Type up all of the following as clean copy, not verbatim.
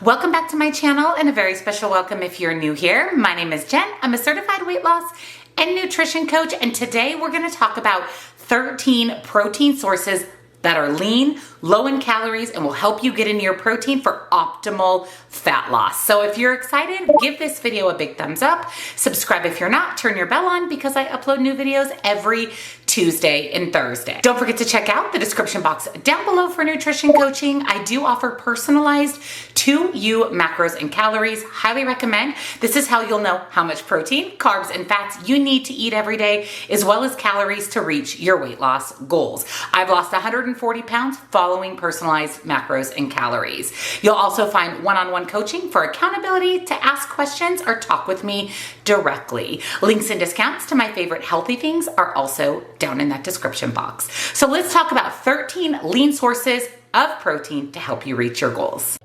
Welcome back to my channel and a very special welcome if you're new here. My name is Jen. I'm a certified weight loss and nutrition coach, and today we're going to talk about 13 protein sources that are lean, low in calories, and will help you get into your protein for optimal fat loss. So if you're excited, give this video a big thumbs up. Subscribe if you're not, turn your bell on because I upload new videos every Tuesday and Thursday. Don't forget to check out the description box down below for nutrition coaching. I do offer personalized to you macros and calories. Highly recommend. This is how you'll know how much protein, carbs, and fats you need to eat every day, as well as calories to reach your weight loss goals. I've lost 140 pounds following personalized macros and calories. You'll also find one-on-one coaching for accountability to ask questions or talk with me directly. Links and discounts to my favorite healthy things are also down in that description box. So let's talk about 13 lean sources of protein to help you reach your goals.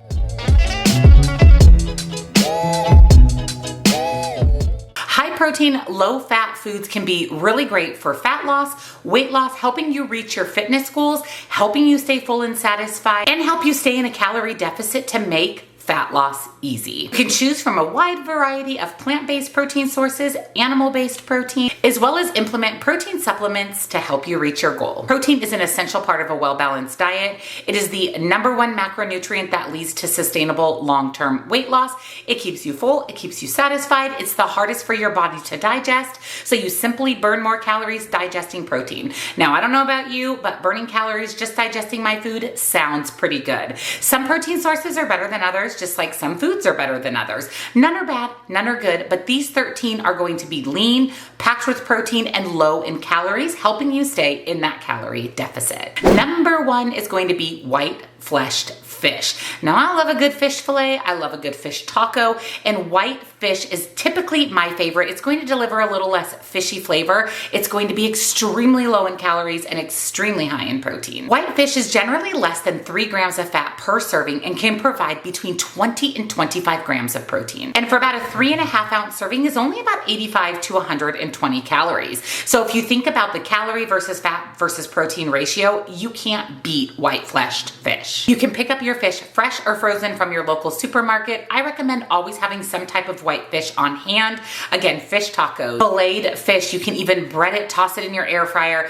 High protein, low fat foods can be really great for fat loss, weight loss, helping you reach your fitness goals, helping you stay full and satisfied, and help you stay in a calorie deficit to make fat loss easy. You can choose from a wide variety of plant-based protein sources, animal-based protein, as well as implement protein supplements to help you reach your goal. Protein is an essential part of a well-balanced diet. It is the #1 macronutrient that leads to sustainable long-term weight loss. It keeps you full, it keeps you satisfied. It's the hardest for your body to digest, so you simply burn more calories digesting protein. Now, I don't know about you, but burning calories just digesting my food sounds pretty good. Some protein sources are better than others, just like some foods are better than others. None are bad, none are good, but these 13 are going to be lean, packed with protein, and low in calories, helping you stay in that calorie deficit. #1 is going to be white fleshed fish. Now, I love a good fish fillet, I love a good fish taco, and white fish is typically my favorite. It's going to deliver a little less fishy flavor. It's going to be extremely low in calories and extremely high in protein. White fish is generally less than 3 grams of fat per serving and can provide between 20 and 25 grams of protein. And for about a 3.5 ounce serving is only about 85 to 120 calories. So if you think about the calorie versus fat versus protein ratio, you can't beat white fleshed fish. You can pick up your fish fresh or frozen from your local supermarket. I recommend always having some type of white fish on hand. Again, fish tacos, filleted fish, you can even bread it, toss it in your air fryer.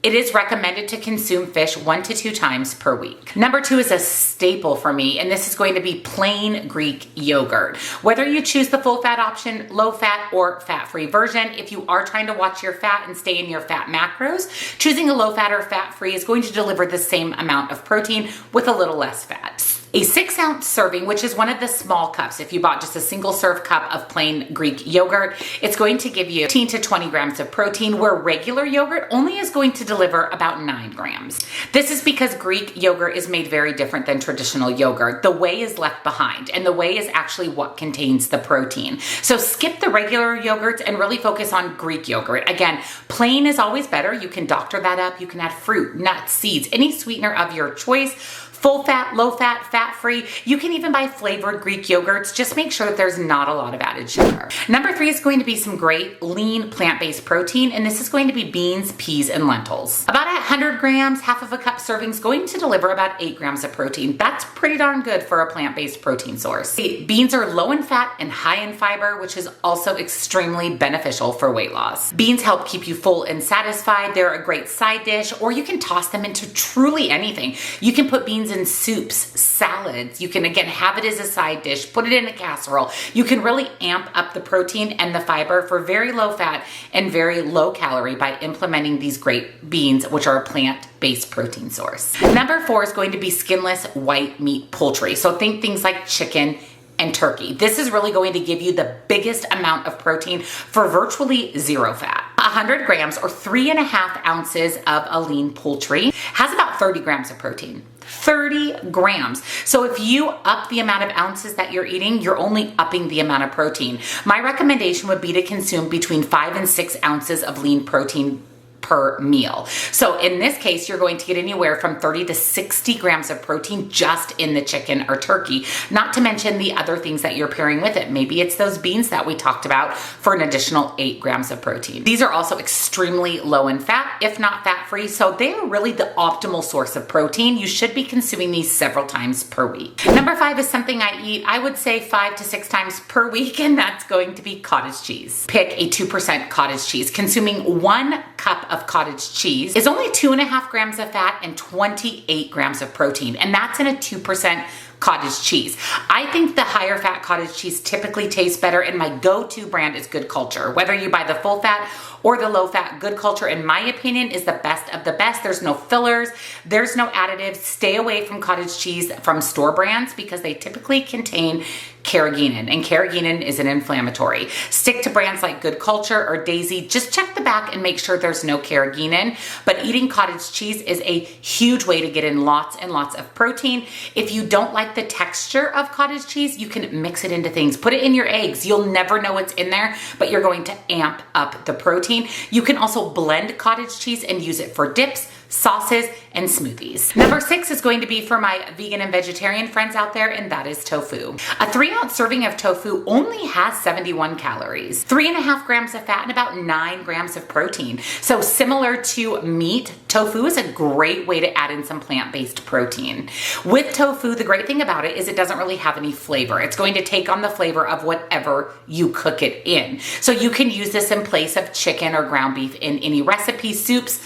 It is recommended to consume fish 1 to 2 times per week. #2 is a staple for me, and this is going to be plain Greek yogurt. Whether you choose the full fat option, low fat, or fat-free version, if you are trying to watch your fat and stay in your fat macros, choosing a low fat or fat-free is going to deliver the same amount of protein with a little less fat. A 6 ounce serving, which is one of the small cups, if you bought just a single serve cup of plain Greek yogurt, it's going to give you 15 to 20 grams of protein, where regular yogurt only is going to deliver about 9 grams. This is because Greek yogurt is made very different than traditional yogurt. The whey is left behind, and the whey is actually what contains the protein. So skip the regular yogurts and really focus on Greek yogurt. Again, plain is always better. You can doctor that up. You can add fruit, nuts, seeds, any sweetener of your choice. Full fat, low fat, fat-free. You can even buy flavored Greek yogurts. Just make sure that there's not a lot of added sugar. #3 is going to be some great lean plant-based protein, and this is going to be beans, peas, and lentils. About 100 grams, half of a cup serving is going to deliver about 8 grams of protein. That's pretty darn good for a plant-based protein source. Beans are low in fat and high in fiber, which is also extremely beneficial for weight loss. Beans help keep you full and satisfied. They're a great side dish, or you can toss them into truly anything. You can put beans in soups, salads. You can, again, have it as a side dish, put it in a casserole. You can really amp up the protein and the fiber for very low fat and very low calorie by implementing these great beans, which are a plant-based protein source. #4 is going to be skinless white meat poultry. So think things like chicken and turkey. This is really going to give you the biggest amount of protein for virtually 0 fat. 100 grams or 3.5 ounces of a lean poultry has about 30 grams of protein. 30 grams. So if you up the amount of ounces that you're eating, you're only upping the amount of protein. My recommendation would be to consume between 5 and 6 ounces of lean protein per meal. So in this case, you're going to get anywhere from 30 to 60 grams of protein just in the chicken or turkey, not to mention the other things that you're pairing with it. Maybe it's those beans that we talked about for an additional 8 grams of protein. These are also extremely low in fat, if not fat-free, so they are really the optimal source of protein. You should be consuming these several times per week. Number 5 is something I eat, I would say 5 to 6 times per week, and that's going to be cottage cheese. Pick a 2% cottage cheese. Consuming 1 cup of cottage cheese is only 2.5 grams of fat and 28 grams of protein, and that's in a 2% cottage cheese. I think the higher fat cottage cheese typically tastes better, and my go-to brand is Good Culture. Whether you buy the full fat or the low fat, Good Culture, in my opinion, is the best of the best. There's no fillers, there's no additives. Stay away from cottage cheese from store brands because they typically contain carrageenan, and carrageenan is an inflammatory. Stick to brands like Good Culture or Daisy. Just check the back and make sure there's no carrageenan. But eating cottage cheese is a huge way to get in lots and lots of protein. If you don't like the texture of cottage cheese, you can mix it into things. Put it in your eggs. You'll never know what's in there, but you're going to amp up the protein. You can also blend cottage cheese and use it for dips, sauces, and smoothies. Number 6 is going to be for my vegan and vegetarian friends out there, and that is tofu. A 3-ounce serving of tofu only has 71 calories, 3.5 grams of fat, and about 9 grams of protein. So similar to meat, tofu is a great way to add in some plant-based protein. With tofu, the great thing about it is it doesn't really have any flavor. It's going to take on the flavor of whatever you cook it in. So you can use this in place of chicken or ground beef in any recipe, soups,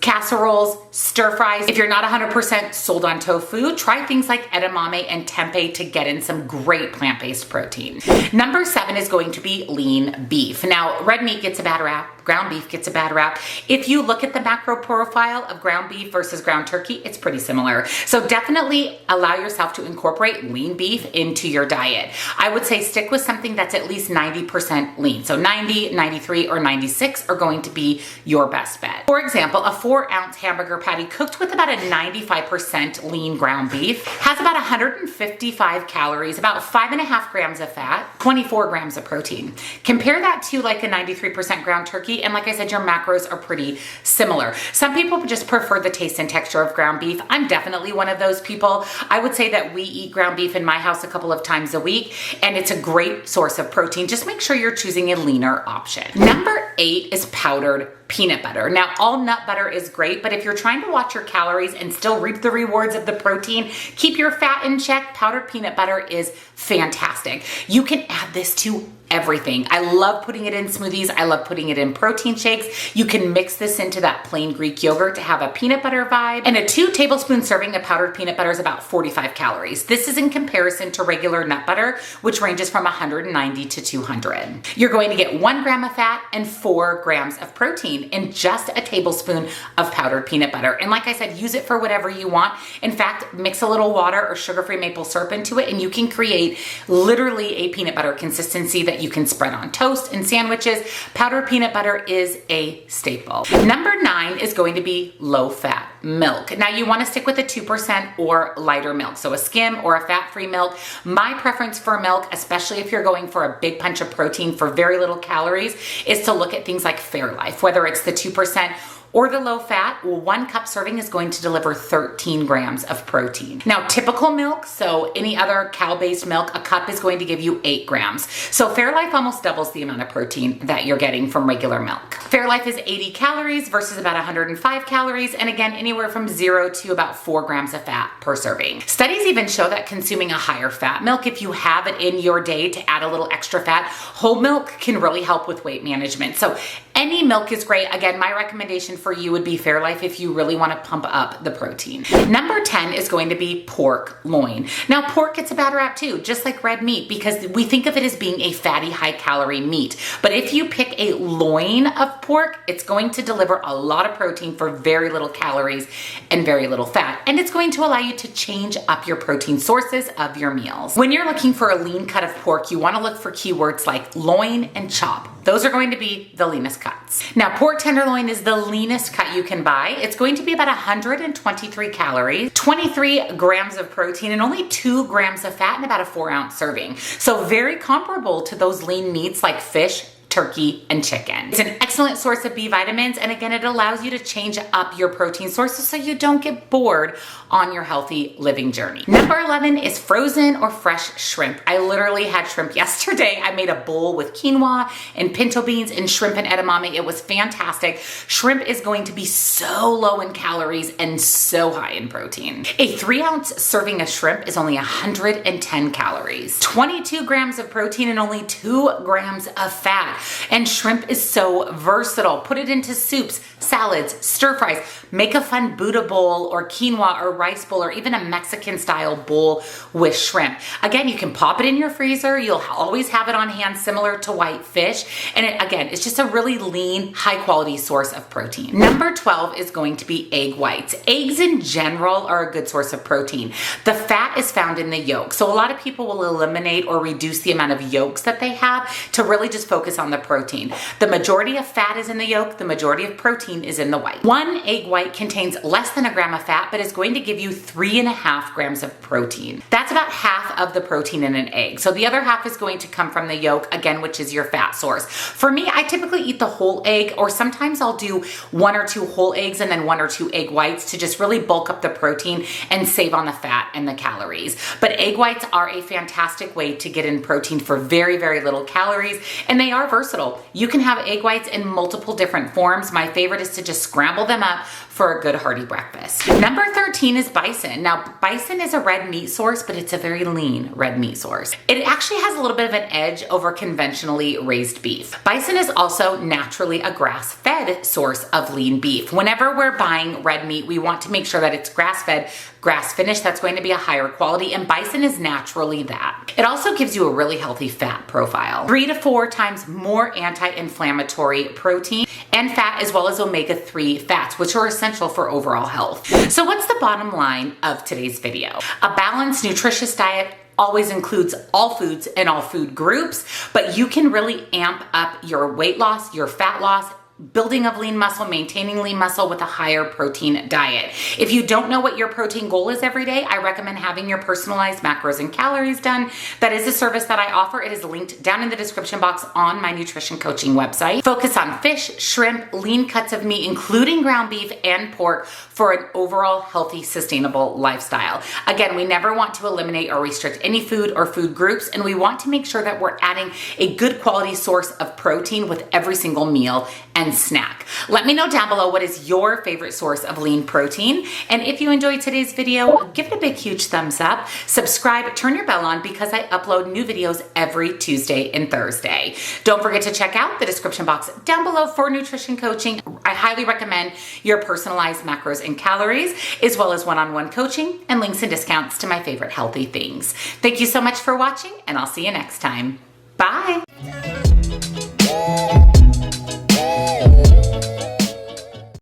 casseroles, stir fries. If you're not 100% sold on tofu, try things like edamame and tempeh to get in some great plant-based protein. Number 7 is going to be lean beef. Now, red meat gets a bad rap, ground beef gets a bad rap. If you look at the macro profile of ground beef versus ground turkey, it's pretty similar. So definitely allow yourself to incorporate lean beef into your diet. I would say stick with something that's at least 90% lean. So 90, 93, or 96 are going to be your best bet. For example, a 4-ounce hamburger patty cooked with about a 95% lean ground beef has about 155 calories, about 5.5 grams of fat, 24 grams of protein. Compare that to like a 93% ground turkey, and like I said, your macros are pretty similar. Some people just prefer the taste and texture of ground beef. I'm definitely one of those people. I would say that we eat ground beef in my house a couple of times a week, and it's a great source of protein. Just make sure you're choosing a leaner option. Number 8 is powdered peanut butter. Now, all nut butter is great, but if you're trying to watch your calories and still reap the rewards of the protein, keep your fat in check, powdered peanut butter is fantastic. You can add this to everything. I love putting it in smoothies. I love putting it in protein shakes. You can mix this into that plain Greek yogurt to have a peanut butter vibe. And a 2 tablespoon serving of powdered peanut butter is about 45 calories. This is in comparison to regular nut butter, which ranges from 190 to 200. You're going to get 1 gram of fat and 4 grams of protein in just a tablespoon of powdered peanut butter. And like I said, use it for whatever you want. In fact, mix a little water or sugar-free maple syrup into it, and you can create literally a peanut butter consistency that you can spread on toast and sandwiches. Powdered peanut butter is a staple. Number 9 is going to be low-fat milk. Now, you want to stick with a 2% or lighter milk, so a skim or a fat-free milk. My preference for milk, especially if you're going for a big punch of protein for very little calories, is to look at things like Fairlife, whether it's the 2% or the low fat. 1 cup serving is going to deliver 13 grams of protein. Now, typical milk, so any other cow-based milk, a cup is going to give you 8 grams. So Fairlife almost doubles the amount of protein that you're getting from regular milk. Fairlife is 80 calories versus about 105 calories, and again, anywhere from 0 to about 4 grams of fat per serving. Studies even show that consuming a higher fat milk, if you have it in your day to add a little extra fat, whole milk can really help with weight management. So any milk is great. Again, my recommendation for you would be Fairlife if you really want to pump up the protein. Number 10 is going to be pork loin. Now, pork gets a bad rap too, just like red meat, because we think of it as being a fatty, high-calorie meat. But if you pick a loin of pork, it's going to deliver a lot of protein for very little calories and very little fat. And it's going to allow you to change up your protein sources of your meals. When you're looking for a lean cut of pork, you want to look for keywords like loin and chop. Those are going to be the leanest cuts. Now, pork tenderloin is the leanest cut you can buy. It's going to be about 123 calories, 23 grams of protein, and only 2 grams of fat in about a 4-ounce serving. So very comparable to those lean meats like fish, turkey, and chicken. It's an excellent source of B vitamins, and again, it allows you to change up your protein sources so you don't get bored on your healthy living journey. Number 11 is frozen or fresh shrimp. I literally had shrimp yesterday. I made a bowl with quinoa and pinto beans and shrimp and edamame. It was fantastic. Shrimp is going to be so low in calories and so high in protein. A 3-ounce serving of shrimp is only 110 calories, 22 grams of protein and only 2 grams of fat. And shrimp is so versatile. Put it into soups, salads, stir fries, make a fun Buddha bowl or quinoa or rice bowl or even a Mexican style bowl with shrimp. Again, you can pop it in your freezer. You'll always have it on hand, similar to white fish. And again, it's just a really lean, high quality source of protein. Number 12 is going to be egg whites. Eggs in general are a good source of protein. The fat is found in the yolk. So a lot of people will eliminate or reduce the amount of yolks that they have to really just focus on the protein. The majority of fat is in the yolk. The majority of protein is in the white. One egg white contains less than a gram of fat, but is going to give you 3.5 grams of protein. That's about half of the protein in an egg. So the other half is going to come from the yolk, again, which is your fat source. For me, I typically eat the whole egg, or sometimes I'll do 1 or 2 whole eggs and then 1 or 2 egg whites to just really bulk up the protein and save on the fat and the calories. But egg whites are a fantastic way to get in protein for very, very little calories, and they are versatile. You can have egg whites in multiple different forms. My favorite is to just scramble them up for a good hearty breakfast. Number 13 is bison. Now, bison is a red meat source, but it's a very lean red meat source. It actually has a little bit of an edge over conventionally raised beef. Bison is also naturally a grass-fed source of lean beef. Whenever we're buying red meat, we want to make sure that it's grass-fed, grass-finished. That's going to be a higher quality, and bison is naturally that. It also gives you a really healthy fat profile. 3 to 4 times more anti-inflammatory protein and fat, as well as omega-3 fats, which are essential for overall health. So what's the bottom line of today's video? A balanced, nutritious diet always includes all foods and all food groups, but you can really amp up your weight loss, your fat loss, building of lean muscle, maintaining lean muscle with a higher protein diet. If you don't know what your protein goal is every day, I recommend having your personalized macros and calories done. That is a service that I offer. It is linked down in the description box on my nutrition coaching website. Focus on fish, shrimp, lean cuts of meat, including ground beef and pork, for an overall healthy, sustainable lifestyle. Again, we never want to eliminate or restrict any food or food groups, and we want to make sure that we're adding a good quality source of protein with every single meal and snack. Let me know down below what is your favorite source of lean protein. And if you enjoyed today's video, give it a big, huge thumbs up. Subscribe, turn your bell on, because I upload new videos every Tuesday and Thursday. Don't forget to check out the description box down below for nutrition coaching. I highly recommend your personalized macros and calories, as well as one-on-one coaching and links and discounts to my favorite healthy things. Thank you so much for watching, and I'll see you next time. Bye.